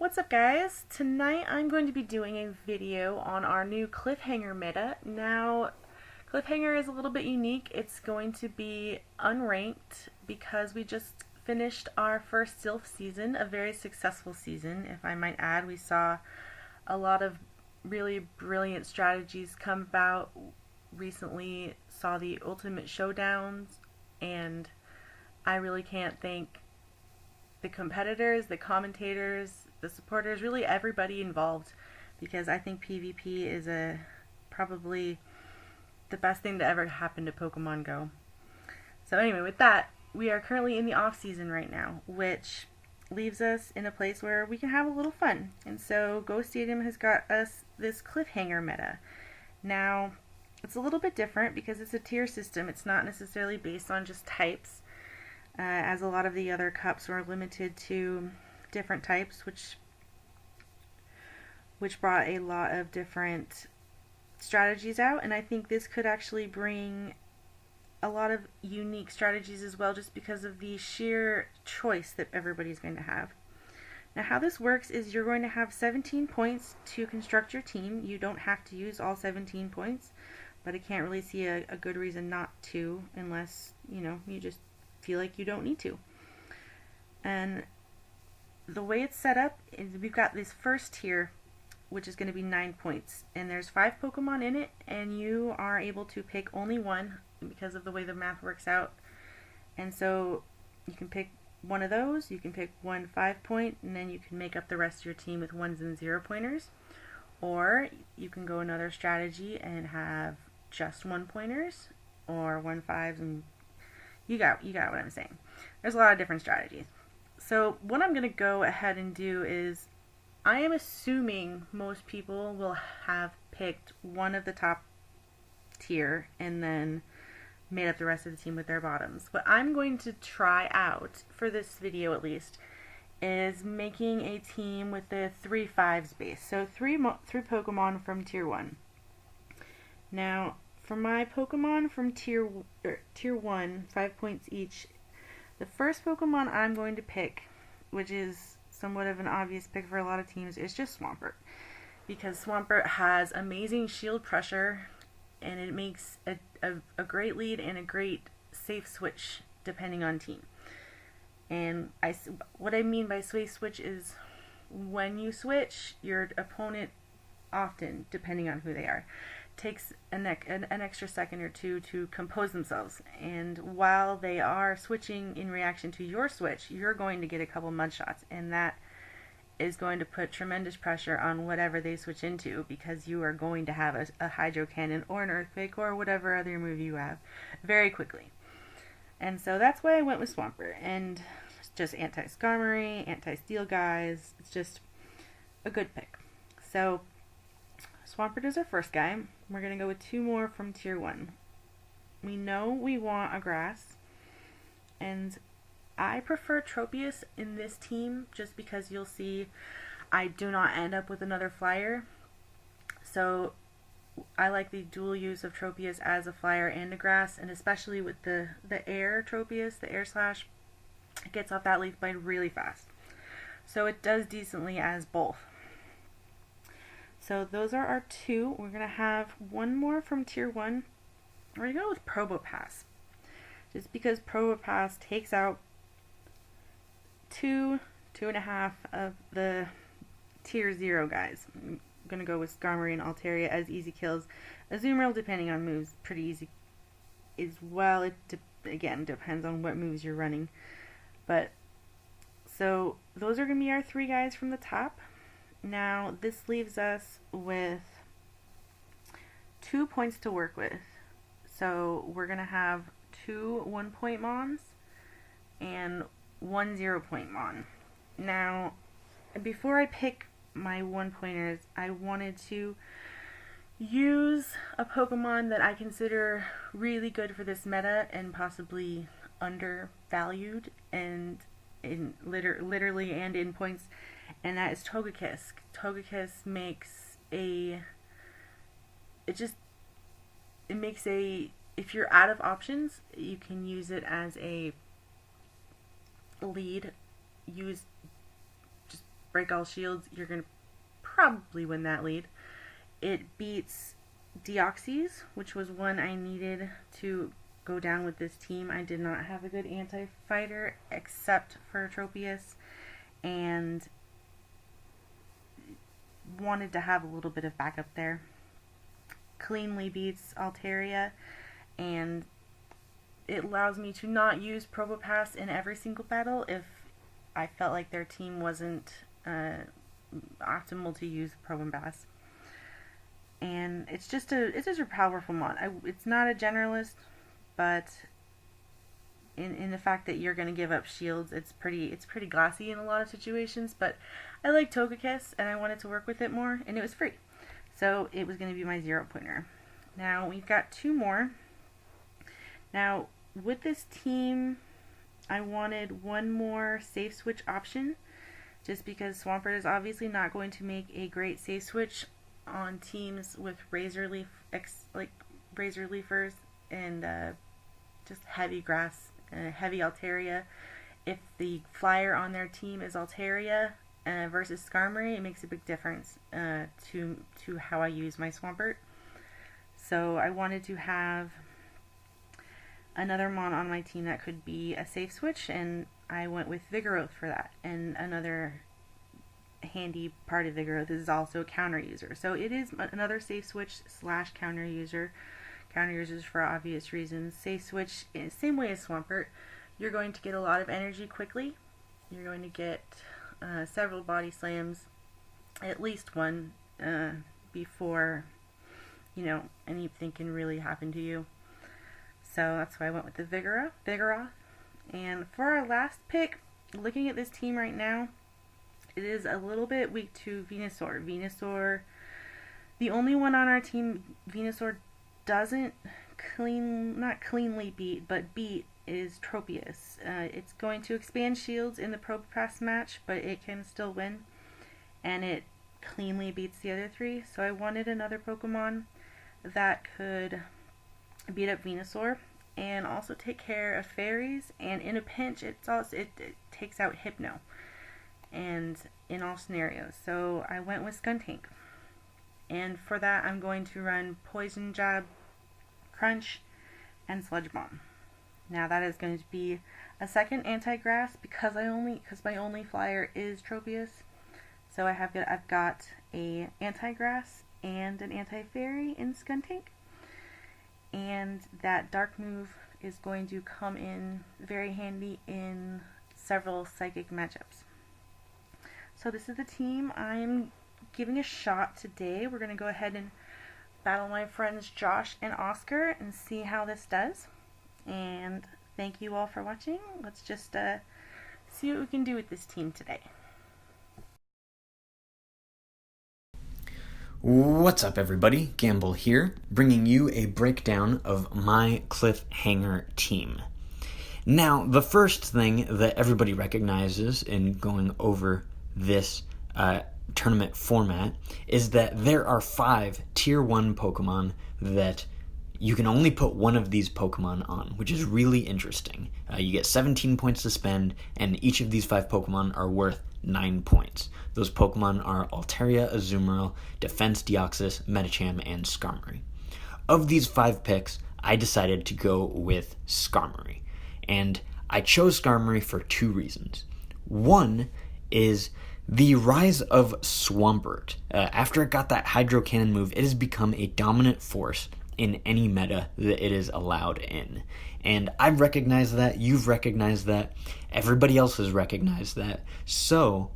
What's up, guys? Tonight I'm going to be doing a video on our new Cliffhanger meta. Now, Cliffhanger is a little bit unique. It's going to be unranked because we just finished our first Sylph season, a very successful season, if I might add. We saw a lot of really brilliant strategies come about. Recently saw the Ultimate Showdowns, and I really can't thank the competitors, the commentators, the supporters, really everybody involved, because I think PvP is probably the best thing to ever happen to Pokemon Go. So anyway, with that, we are currently in the off season right now, which leaves us in a place where we can have a little fun. And so Go Stadium has got us this Cliffhanger meta. Now, it's a little bit different because it's a tier system. It's not necessarily based on just types, as a lot of the other cups were limited to different types, which brought a lot of different strategies out. And I think this could actually bring a lot of unique strategies as well, just because of the sheer choice that everybody's going to have. Now, how this works is you're going to have 17 points to construct your team. You don't have to use all 17 points, but I can't really see a good reason not to, unless, you just feel like you don't need to. And the way it's set up is we've got this first tier, which is going to be 9 points, and there's 5 Pokemon in it, and you are able to pick only one because of the way the math works out. And so you can pick one of those, you can pick one 5-point, and then you can make up the rest of your team with 1s and 0-pointers. Or you can go another strategy and have just 1-pointers, or 1 5s, and you got what I'm saying. There's a lot of different strategies. So what I'm going to go ahead and do is, I am assuming most people will have picked one of the top tier and then made up the rest of the team with their bottoms. What I'm going to try out, for this video at least, is making a team with the 3 5s base. So three Pokemon from tier 1. Now, for my Pokemon from tier 1, 5 points each, the first Pokemon I'm going to pick, which is somewhat of an obvious pick for a lot of teams, is just Swampert. Because Swampert has amazing shield pressure, and it makes a great lead and a great safe switch depending on team. And what I mean by safe switch is, when you switch, your opponent often, depending on who they are, takes an extra second or two to compose themselves. And while they are switching in reaction to your switch, you're going to get a couple mud shots, and that is going to put tremendous pressure on whatever they switch into, because you are going to have a Hydro Cannon or an Earthquake or whatever other move you have very quickly. And so that's why I went with Swampert. And just anti-Skarmory, anti-Steel guys. It's just a good pick. So Swampert is our first guy. We're going to go with 2 more from tier 1. We know we want a grass, and I prefer Tropius in this team just because you'll see I do not end up with another flyer. So I like the dual use of Tropius as a flyer and a grass, and especially with the air Tropius, the air slash, it gets off that leaf blade really fast. So it does decently as both. So those are our 2. We're going to have 1 more from tier 1. We're going to go with Probopass, just because Probopass takes out 2.5 of the tier 0 guys. I'm going to go with Skarmory and Altaria as easy kills. Azumarill, depending on moves, pretty easy as well. It again depends on what moves you're running. But so those are going to be our 3 guys from the top. Now this leaves us with 2 points to work with. So we're going to have 2 1-point Mons and 1 0-point Mon. Now, before I pick my 1-pointers, I wanted to use a Pokemon that I consider really good for this meta and possibly undervalued, and literally and in points, and that is Togekiss. Togekiss makes if you're out of options, you can use it as a lead. Just break all shields, you're going to probably win that lead. It beats Deoxys, which was one I needed to go down with this team. I did not have a good anti-fighter except for Tropius, and wanted to have a little bit of backup there. Cleanly beats Altaria, and it allows me to not use Probopass in every single battle if I felt like their team wasn't optimal to use Probopass. And it's just a powerful mod. It's not a generalist, but in the fact that you're going to give up shields, it's pretty glassy in a lot of situations. But I like Togekiss, and I wanted to work with it more, and it was free, so it was going to be my 0-pointer. Now we've got 2 more. Now with this team, I wanted one more safe switch option, just because Swampert is obviously not going to make a great safe switch on teams with Razor Leafers and just heavy grass, heavy Altaria. If the flyer on their team is Altaria versus Skarmory, it makes a big difference to how I use my Swampert. So I wanted to have another mon on my team that could be a safe switch, and I went with Vigoroth for that. And another handy part of Vigoroth is also a counter user. So it is another safe switch / counter user. Counter users for obvious reasons. Safe switch, same way as Swampert. You're going to get a lot of energy quickly. You're going to get several body slams, at least one, before anything can really happen to you. So that's why I went with the Vigoroth. And for our last pick, looking at this team right now, it is a little bit weak to Venusaur. Venusaur, the only one on our team Venusaur doesn't not cleanly beat, but beat is Tropius. It's going to expand shields in the Probopass match, but it can still win, and it cleanly beats the other 3. So I wanted another Pokemon that could beat up Venusaur and also take care of fairies, and in a pinch it takes out Hypno, and in all scenarios. So I went with Skuntank, and for that I'm going to run Poison Jab, Crunch, and Sludge Bomb. Now that is going to be a second anti-grass because my only flyer is Tropius. So I've got a anti-grass and an anti-fairy in Skuntank. And that dark move is going to come in very handy in several psychic matchups. So this is the team I'm giving a shot today. We're going to go ahead and battle my friends Josh and Oscar and see how this does. And thank you all for watching. Let's just see what we can do with this team today. What's up, everybody? Gambl here, bringing you a breakdown of my Cliffhanger team. Now, the first thing that everybody recognizes in going over this tournament format is that there are 5 Tier 1 Pokemon that you can only put one of these Pokemon on, which is really interesting. You get 17 points to spend, and each of these 5 Pokemon are worth 9 points. Those Pokemon are Altaria, Azumarill, Defense Deoxys, Medicham, and Skarmory. Of these 5 picks, I decided to go with Skarmory. And I chose Skarmory for 2 reasons. One is the rise of Swampert. After it got that Hydro Cannon move, it has become a dominant force in any meta that it is allowed in. And I've recognized that, you've recognized that, everybody else has recognized that. So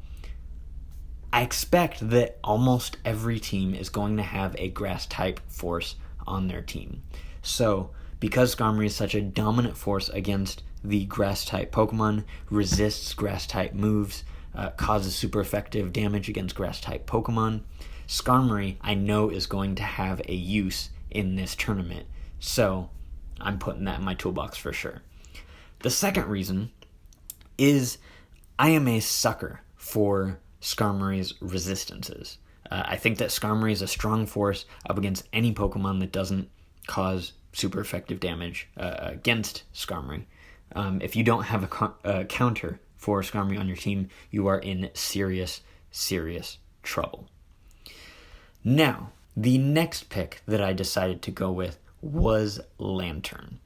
I expect that almost every team is going to have a grass type force on their team. So because Skarmory is such a dominant force against the grass type Pokemon, resists grass type moves, causes super effective damage against grass type Pokemon, Skarmory I know is going to have a use in this tournament. So I'm putting that in my toolbox for sure. The second reason is I am a sucker for Skarmory's resistances. I think that Skarmory is a strong force up against any Pokemon that doesn't cause super effective damage against Skarmory. If you don't have a counter for Skarmory on your team, you are in serious serious trouble. Now, the next pick that I decided to go with was Lantern.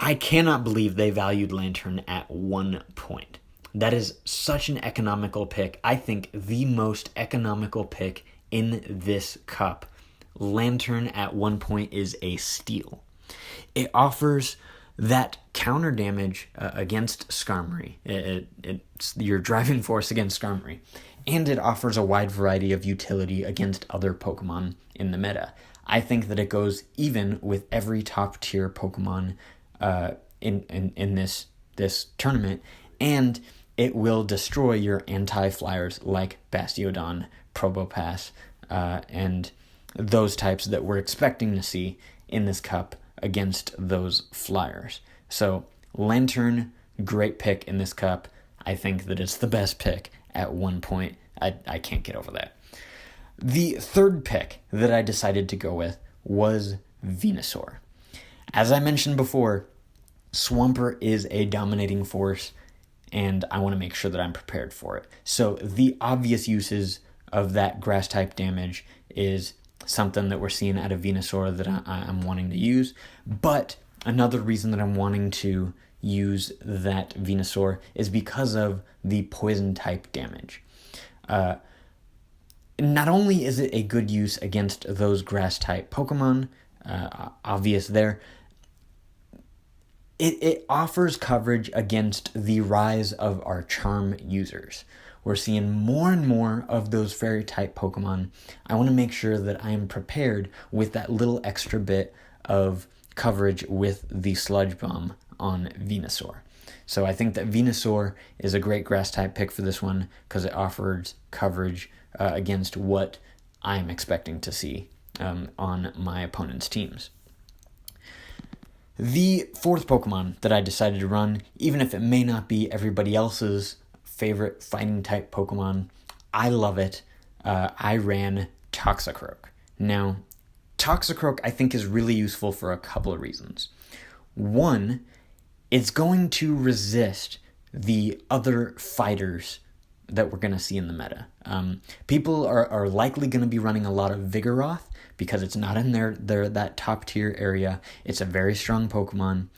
I cannot believe they valued Lantern at 1 point. That is such an economical pick. I think the most economical pick in this cup. Lantern at 1 point is a steal. It offers that counter damage against Skarmory. It's your driving force against Skarmory. And it offers a wide variety of utility against other Pokemon in the meta. I think that it goes even with every top tier Pokemon in this tournament, and it will destroy your anti-flyers like Bastiodon, Probopass, and those types that we're expecting to see in this cup against those flyers. So Lantern, great pick in this cup. I think that it's the best pick at 1 point. I can't get over that. The third pick that I decided to go with was Venusaur. As I mentioned before, Swampert is a dominating force, and I want to make sure that I'm prepared for it. So the obvious uses of that grass-type damage is something that we're seeing out of Venusaur that I'm wanting to use. But another reason that I'm wanting to use that Venusaur is because of the poison-type damage. Not only is it a good use against those grass-type Pokemon, obvious there, it offers coverage against the rise of our charm users. We're seeing more and more of those fairy-type Pokemon. I want to make sure that I am prepared with that little extra bit of coverage with the Sludge Bomb on Venusaur. So I think that Venusaur is a great grass-type pick for this one because it offers coverage against what I'm expecting to see on my opponent's teams. The fourth Pokemon that I decided to run, even if it may not be everybody else's favorite fighting-type Pokemon, I love it. I ran Toxicroak. Now, Toxicroak I think is really useful for a couple of reasons. One, it's going to resist the other fighters that we're going to see in the meta. People are likely going to be running a lot of Vigoroth because it's not in their that top tier area. It's a very strong Pokemon,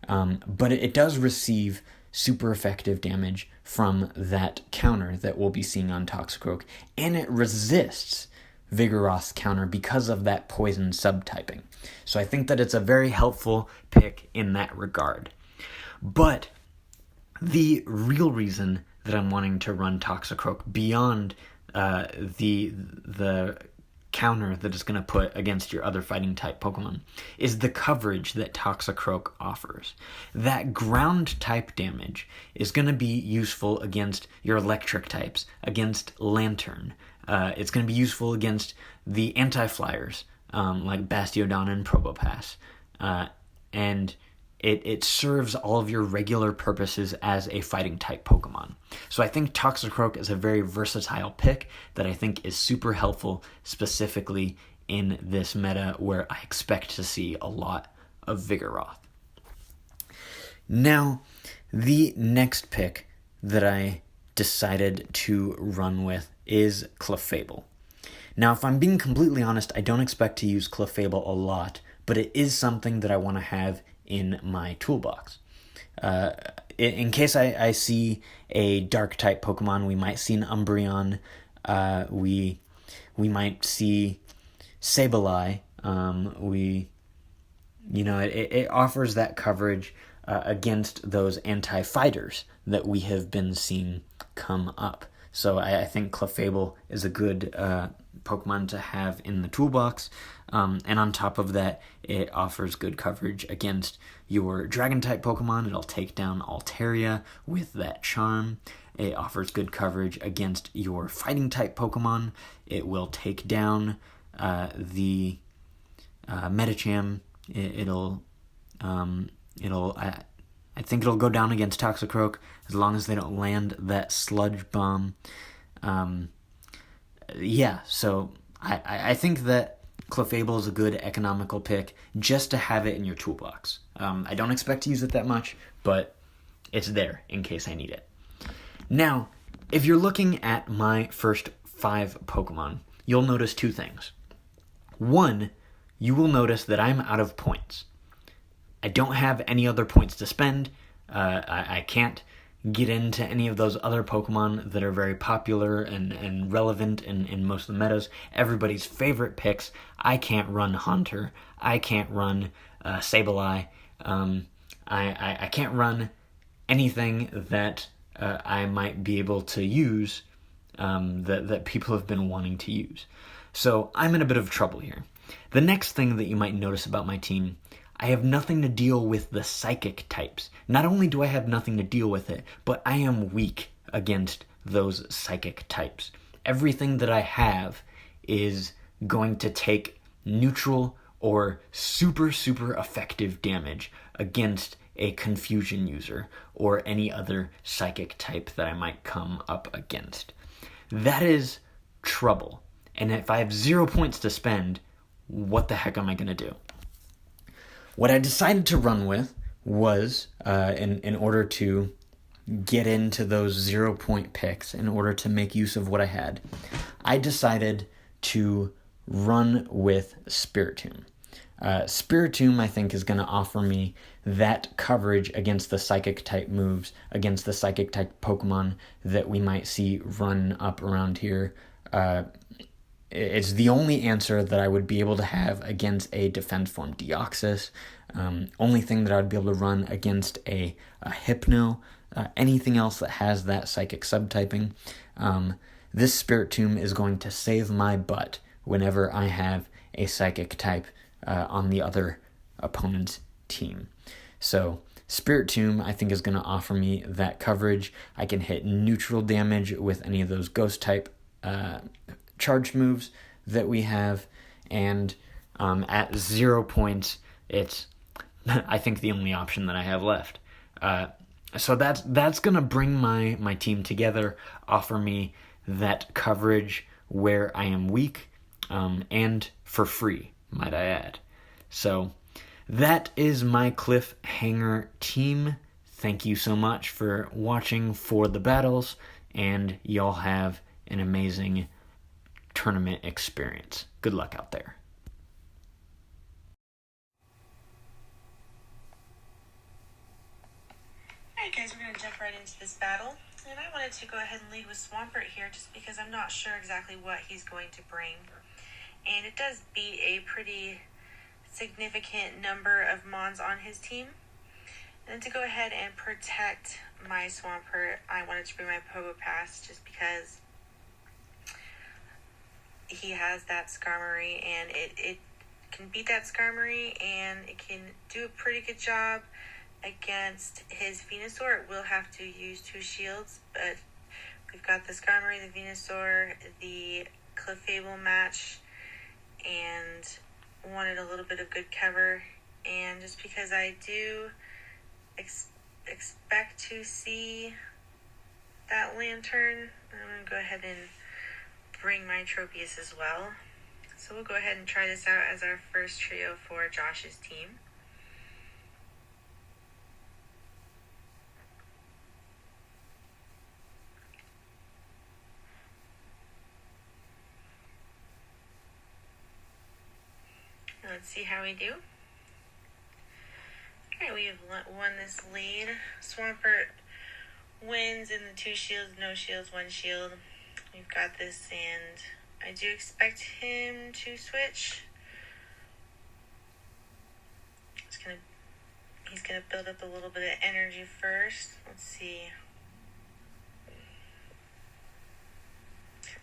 but it does receive super effective damage from that counter that we'll be seeing on Toxicroak, and it resists Vigoroth's counter because of that poison subtyping. So I think that it's a very helpful pick in that regard. But the real reason that I'm wanting to run Toxicroak beyond the counter that it's going to put against your other fighting type Pokemon is the coverage that Toxicroak offers. That ground type damage is going to be useful against your electric types, against Lantern. It's going to be useful against the anti-flyers like Bastiodon and Probopass. And it serves all of your regular purposes as a fighting type Pokemon. So I think Toxicroak is a very versatile pick that I think is super helpful specifically in this meta where I expect to see a lot of Vigoroth. Now, the next pick that I decided to run with is Clefable. Now, if I'm being completely honest, I don't expect to use Clefable a lot, but it is something that I want to have in my toolbox. In case I see a dark type Pokemon, we might see an Umbreon, we might see Sableye. It offers that coverage against those anti-fighters that we have been seeing come up. So I think Clefable is a good Pokemon to have in the toolbox. And on top of that, it offers good coverage against your Dragon-type Pokemon. It'll take down Altaria with that Charm. It offers good coverage against your Fighting-type Pokemon. It will take down the Medicham. I think it'll go down against Toxicroak as long as they don't land that Sludge Bomb. So I think that Clefable is a good economical pick just to have it in your toolbox. I don't expect to use it that much, but it's there in case I need it. Now, If you're looking at my first 5 Pokemon, you'll notice 2 things. One, you will notice that I'm out of points. I don't have any other points to spend. I can't get into any of those other Pokemon that are very popular and relevant in most of the metas. Everybody's favorite picks. I can't run Haunter. I can't run Sableye. I can't run anything that I might be able to use that people have been wanting to use. So I'm in a bit of trouble here. The next thing that you might notice about my team, I have nothing to deal with the psychic types. Not only do I have nothing to deal with it, but I am weak against those psychic types. Everything that I have is going to take neutral or super effective damage against a confusion user or any other psychic type that I might come up against. That is trouble. And if I have 0 points to spend, what the heck am I going to do? What I decided to run with was, in order to get into those 0 point picks, in order to make use of what I had, I decided to run with Spiritomb. Spiritomb, I think, is going to offer me that coverage against the psychic type moves, against the psychic type Pokemon that we might see run up around here. It's the only answer that I would be able to have against a defense form Deoxys. Only thing that I would be able to run against a Hypno. Anything else that has that psychic subtyping. This Spiritomb is going to save my butt whenever I have a psychic type on the other opponent's team. So Spiritomb, I think, is going to offer me that coverage. I can hit neutral damage with any of those ghost type charge moves that we have, and at 0 points, it's I think the only option that I have left. So that's gonna bring my team together, offer me that coverage where I am weak, and for free, might I add. So that is my Cliffhanger team. Thank you so much for watching for the battles, and y'all have an amazing tournament experience. Good luck out there. Alright guys, we're going to jump right into this battle. And I wanted to go ahead and lead with Swampert here just because I'm not sure exactly what he's going to bring. And it does beat a pretty significant number of Mons on his team. And then to go ahead and protect my Swampert, I wanted to bring my Pogo Pass just because he has that Skarmory, and it can beat that Skarmory, and it can do a pretty good job against his Venusaur. It will have to use 2 shields, but we've got the Skarmory, the Venusaur, the Clefable match, and wanted a little bit of good cover. And just because I do expect to see that Lantern, I'm going to go ahead and bring my Tropius as well. So we'll go ahead and try this out as our first trio for Josh's team. Let's see how we do. Alright, we have won this lead. Swampert wins in the 2 shields, no shields, 1 shield. We've got this, and I do expect him to switch. He's gonna build up a little bit of energy first. Let's see.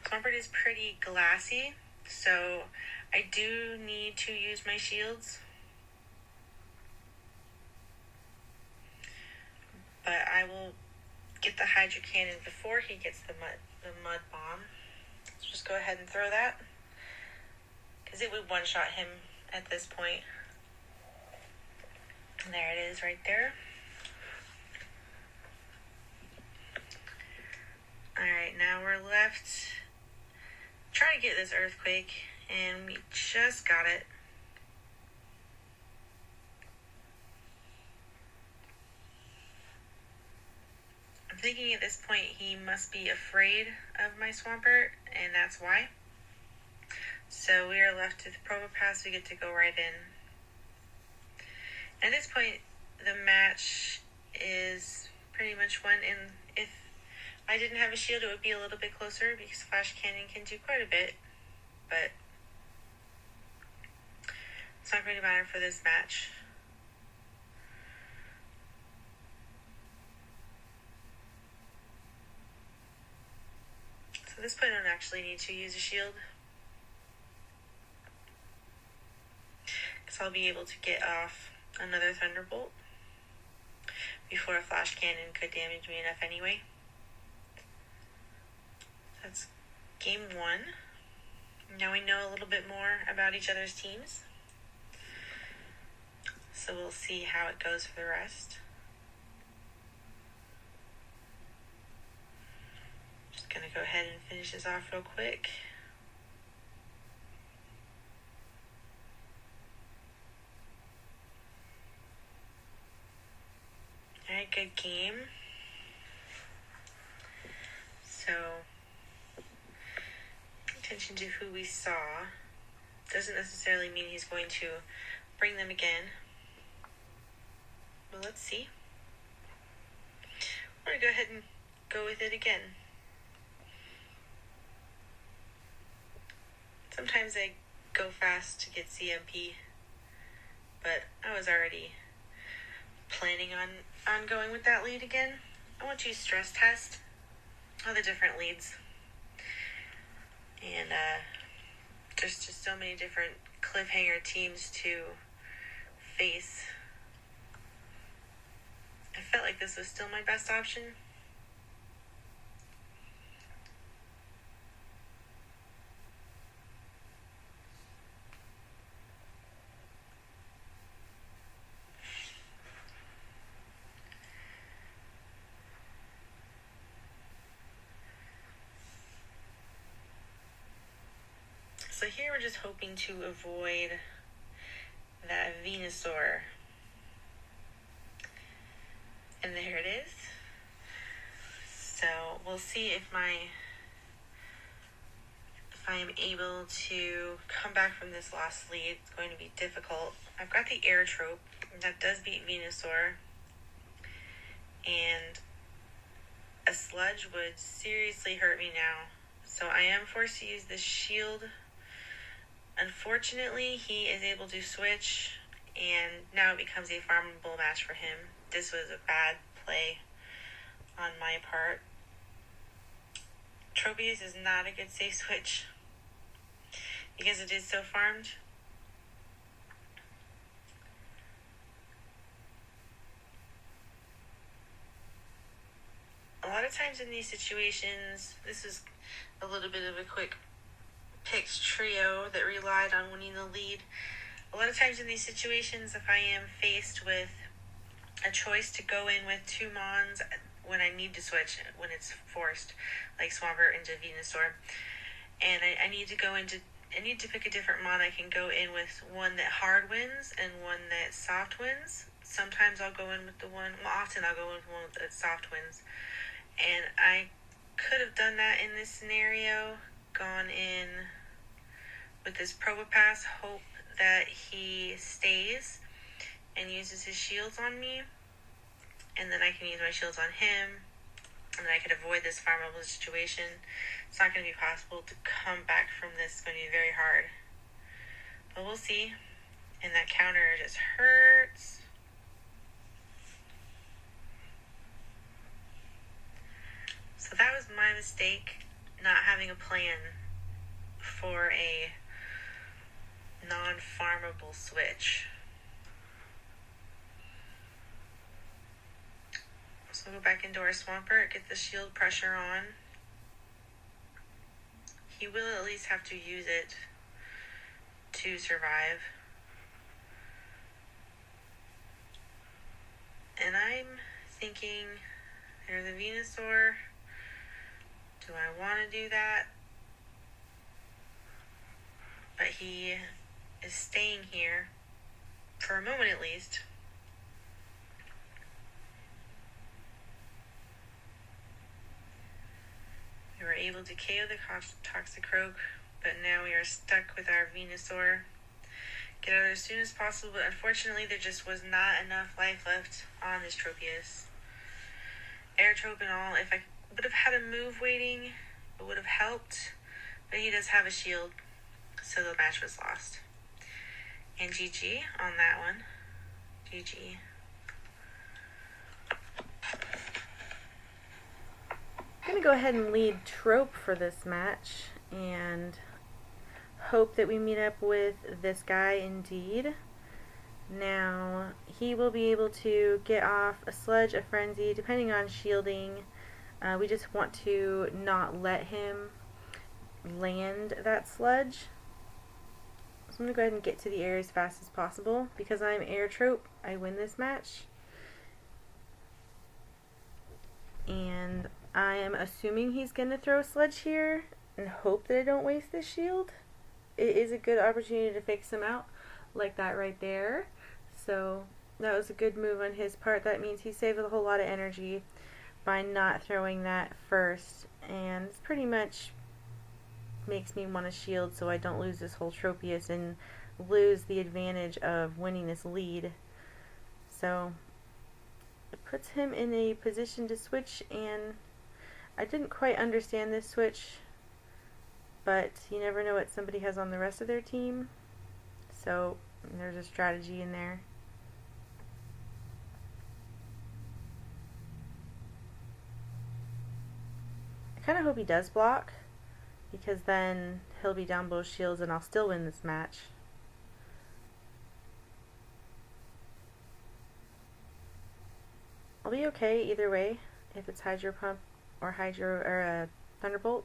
Swampert is pretty glassy, so I do need to use my shields. But I will get the Hydro Cannon before he gets the mud bomb. Let's just go ahead and throw that, because it would one-shot him at this point. And there it is right there. Alright, now we're left trying to get this Earthquake, and we just got it. thinking at this point he must be afraid of my Swampert, and that's why. So we are left with Probopass. We get to go right in. At this point, the match is pretty much won, and if I didn't have a shield, it would be a little bit closer because Flash Cannon can do quite a bit, but it's not going to matter for this match. So at this point, I don't actually need to use a shield, because I'll be able to get off another Thunderbolt before a Flash Cannon could damage me enough anyway. That's game 1. Now we know a little bit more about each other's teams, so we'll see how it goes for the rest. Just gonna go ahead and finish this off real quick. Alright, good game. So, attention to who we saw doesn't necessarily mean he's going to bring them again. But let's see. I'm going to go ahead and go with it again. Sometimes I go fast to get CMP, but I was already planning on going with that lead again. I want to stress test all the different leads. And there's just so many different Cliffhanger teams to face. I felt like this was still my best option. So here we're just hoping to avoid that Venusaur. And there it is. So we'll see if I am able to come back from this lost lead. It's going to be difficult. I've got the Air Trope. That does beat Venusaur. And a Sludge would seriously hurt me now. So I am forced to use the Shield. Unfortunately, he is able to switch, and now it becomes a farmable match for him. This was a bad play on my part. Tropius is not a good safe switch because it is so farmed. A lot of times in these situations, this is a little bit of a quick picked trio that relied on winning the lead. A lot of times in these situations, if I am faced with a choice to go in with 2 Mons when I need to switch, when it's forced, like Swampert into Venusaur, and I need to pick a different Mon, I can go in with one that hard wins and one that soft wins. Sometimes I'll go in with often I'll go in with one that soft wins. And I could have done that in this scenario, gone in with this Probopass, hope that he stays and uses his shields on me, and then I can use my shields on him, and then I could avoid this farmable situation. It's not going to be possible to come back from this. It's going to be very hard, but we'll see. And that counter just hurts. So that was my mistake, not having a plan for a non-farmable switch. So we'll go back into our Swampert, get the shield pressure on. He will at least have to use it to survive. And I'm thinking, there's a Venusaur. Do I want to do that? But he is staying here, for a moment at least. able to KO the Toxicroak, but now we are stuck with our Venusaur. Get out as soon as possible, but unfortunately there just was not enough life left on this Tropius. Air Trope and all, if I would have had a move waiting, it would have helped, but he does have a shield, so the match was lost. And GG on that one. GG. I'm going to go ahead and lead Trope for this match and hope that we meet up with this guy indeed. Now, he will be able to get off a Sludge, a Frenzy, depending on shielding. We just want to not let him land that Sludge. So I'm going to go ahead and get to the air as fast as possible. Because I'm Air Trope, I win this match. And I am assuming he's going to throw a Sludge here and hope that I don't waste this shield. It is a good opportunity to fix him out like that right there. So that was a good move on his part. That means he saved a whole lot of energy by not throwing that first. And it's pretty much makes me want to shield so I don't lose this whole Tropius and lose the advantage of winning this lead. So it puts him in a position to switch, and I didn't quite understand this switch, but you never know what somebody has on the rest of their team, so there's a strategy in there. I kind of hope he does block, because then he'll be down both shields and I'll still win this match. I'll be okay either way, if it's Hydro Pump or Thunderbolt.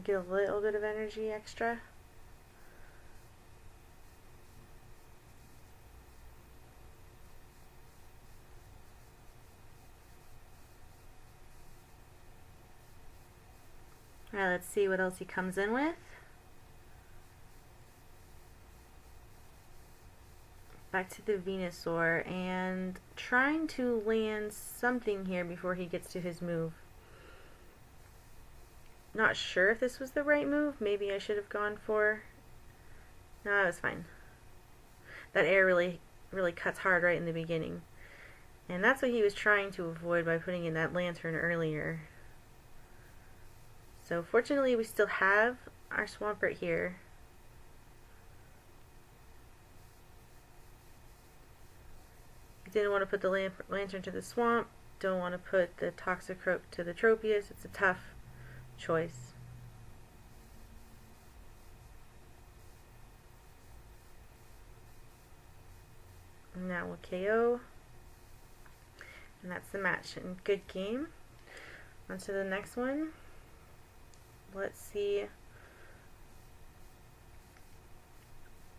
Get a little bit of energy extra. Alright, let's see what else he comes in with. Back to the Venusaur and trying to land something here before he gets to his move. Not sure if this was the right move. Maybe I should have gone for... No, that was fine. That air really cuts hard right in the beginning. And that's what he was trying to avoid by putting in that lantern earlier. So fortunately we still have our Swampert here. Didn't want to put the lantern to the swamp. Don't want to put the Toxicroak to the Tropius. It's a tough choice. Now we'll KO. And that's the match. And good game. On to the next one. Let's see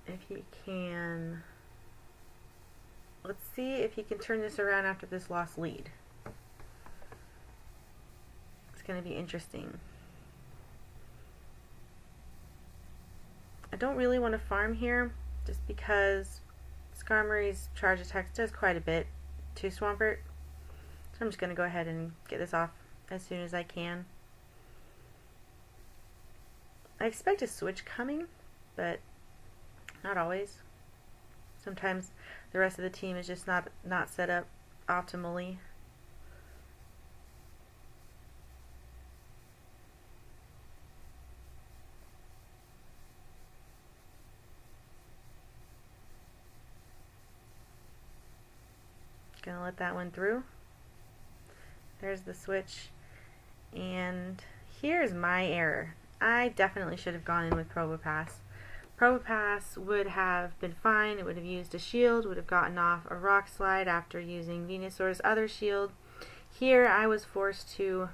if he can... Let's see if he can turn this around after this lost lead. It's going to be interesting. I don't really want to farm here just because Skarmory's charge attacks does quite a bit to Swampert. So I'm just going to go ahead and get this off as soon as I can. I expect a switch coming, but not always. Sometimes the rest of the team is just not set up optimally. Gonna let that one through. There's the switch. And here's my error. I definitely should have gone in with Probopass. Probopass would have been fine. It would have used a shield, would have gotten off a Rock Slide after using Venusaur's other shield. Here I was forced to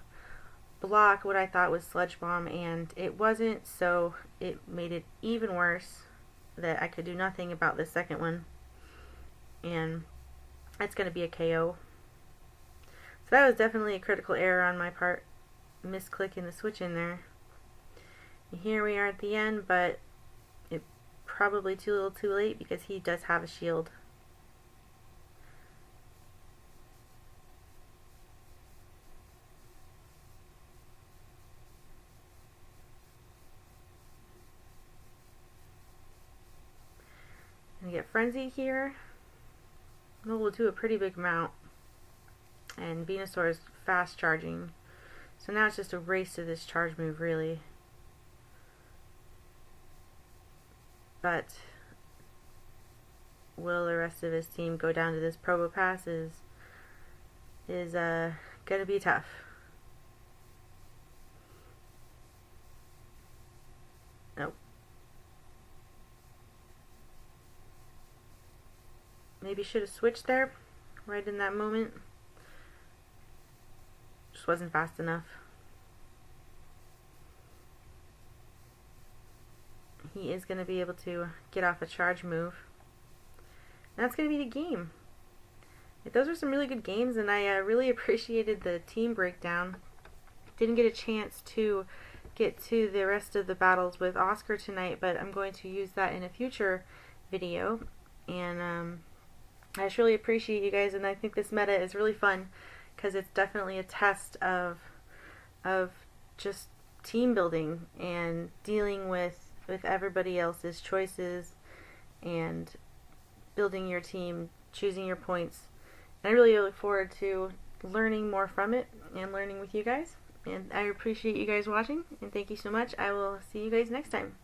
block what I thought was Sludge Bomb, and it wasn't, so it made it even worse that I could do nothing about this second one. And it's going to be a KO. So that was definitely a critical error on my part, misclicking the switch in there. And here we are at the end, but it probably too little too late because he does have a shield. Gonna get Frenzy here. We'll do a pretty big amount. And Venusaur is fast charging. So now it's just a race to this charge move, really. But will the rest of his team go down to this Probopass is gonna be tough. Nope. Maybe should have switched there right in that moment. Just wasn't fast enough. He is going to be able to get off a charge move. And that's going to be the game. Those were some really good games, and I really appreciated the team breakdown. Didn't get a chance to get to the rest of the battles with Oscar tonight, but I'm going to use that in a future video. And I just really appreciate you guys, and I think this meta is really fun because it's definitely a test of just team building and dealing with everybody else's choices and building your team, choosing your points. And I really look forward to learning more from it and learning with you guys. And I appreciate you guys watching, and thank you so much. I will see you guys next time.